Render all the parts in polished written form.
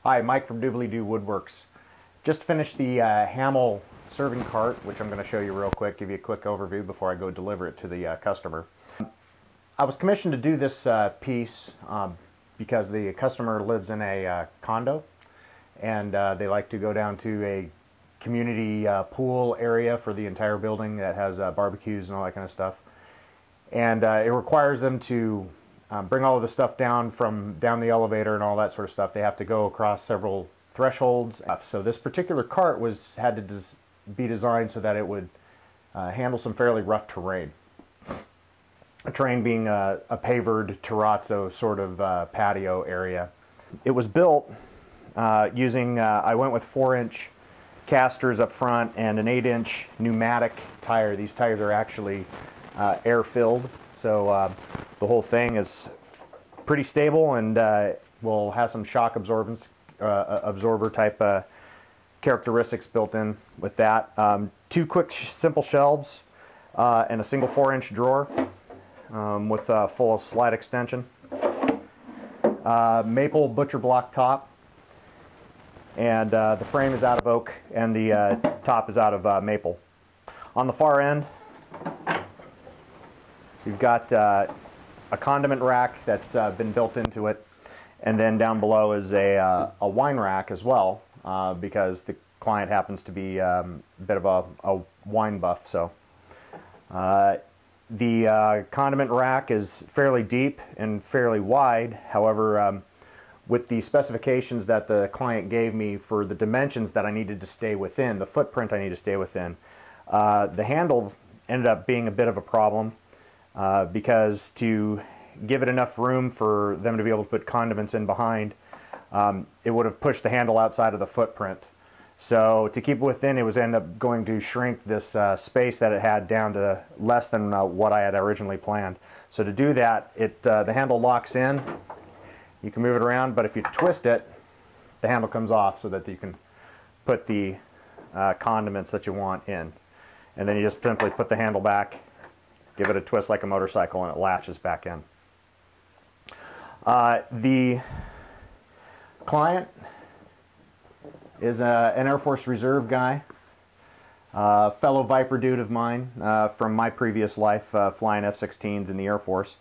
Hi, Mike from Doobly-Do Woodworks. Just finished the Hamill serving cart, which I'm going to show you real quick, give you a quick overview before I go deliver it to the customer. I was commissioned to do this piece because the customer lives in a condo, and they like to go down to a community pool area for the entire building that has barbecues and all that kind of stuff. And it requires them to bring all of the stuff down from down the elevator and all that sort of stuff. They have to go across several thresholds. So this particular cart had to be designed so that it would handle some fairly rough terrain. A terrain being a pavered terrazzo sort of patio area. It was built using, I went with 4-inch casters up front and an 8-inch pneumatic tire. These tires are actually air-filled, so the whole thing is pretty stable and will have some shock absorber type characteristics built in with that. 2 quick simple shelves and a single 4-inch drawer with a full slide extension. Maple butcher block top, and the frame is out of oak and the top is out of maple. On the far end, you've got a condiment rack that's been built into it, and then down below is a wine rack as well, because the client happens to be a bit of a wine buff. So the condiment rack is fairly deep and fairly wide. However, with the specifications that the client gave me for the dimensions that I needed to stay within, the footprint I need to stay within, the handle ended up being a bit of a problem. Because to give it enough room for them to be able to put condiments in behind, it would have pushed the handle outside of the footprint. So to keep it within, it was end up going to shrink this space that it had down to less than what I had originally planned. So to do that, the handle locks in. You can move it around, but if you twist it, the handle comes off so that you can put the condiments that you want in. And then you just simply put the handle back, give it a twist like a motorcycle, and it latches back in. The client is an Air Force Reserve guy, fellow Viper dude of mine from my previous life flying F-16s in the Air Force.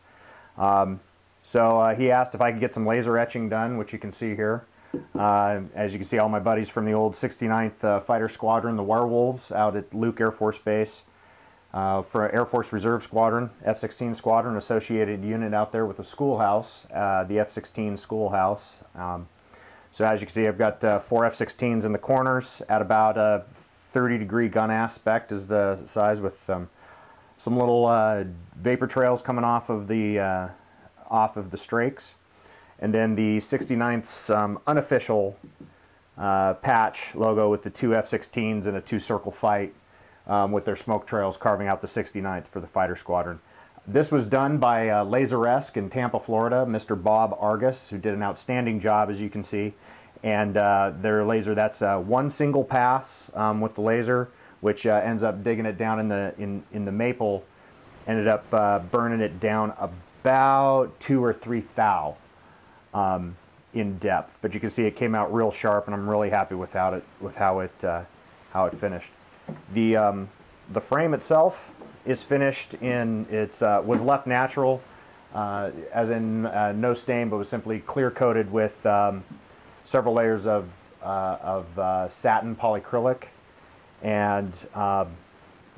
So he asked if I could get some laser etching done, which you can see here. As you can see, all my buddies from the old 69th Fighter Squadron, the Werewolves, out at Luke Air Force Base. For Air Force Reserve Squadron, F-16 Squadron, associated unit out there with the schoolhouse, the F-16 schoolhouse. So as you can see, I've got 4 F-16s in the corners at about a 30-degree gun aspect is the size, with some little vapor trails coming off of the strakes. And then the 69th's unofficial patch logo with the 2 F-16s and a 2-circle fight. With their smoke trails carving out the 69th for the fighter squadron. This was done by Laseresque in Tampa, Florida, Mr. Bob Argus, who did an outstanding job, as you can see. And their laser, that's one single pass with the laser, which ends up digging it down in the maple, ended up burning it down about 2 or 3 thou in depth. But you can see it came out real sharp, and I'm really happy with how it finished. The frame itself is finished in, was left natural, as in no stain, but was simply clear coated with several layers of satin polycrylic, and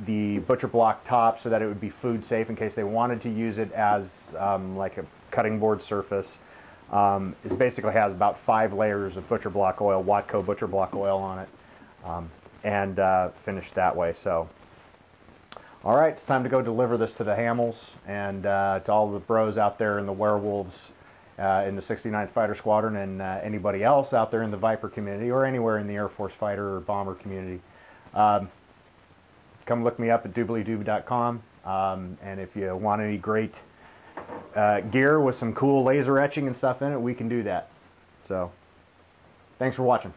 the butcher block top so that it would be food safe in case they wanted to use it as like a cutting board surface. It basically has about 5 layers of butcher block oil, Watco butcher block oil on it. And finished that way. So, all right, it's time to go deliver this to the Hamills and to all the bros out there in the Werewolves in the 69th Fighter Squadron, and anybody else out there in the Viper community or anywhere in the Air Force fighter or bomber community. Come look me up at Doobly-Do.com, and if you want any great gear with some cool laser etching and stuff in it, we can do that. So, thanks for watching.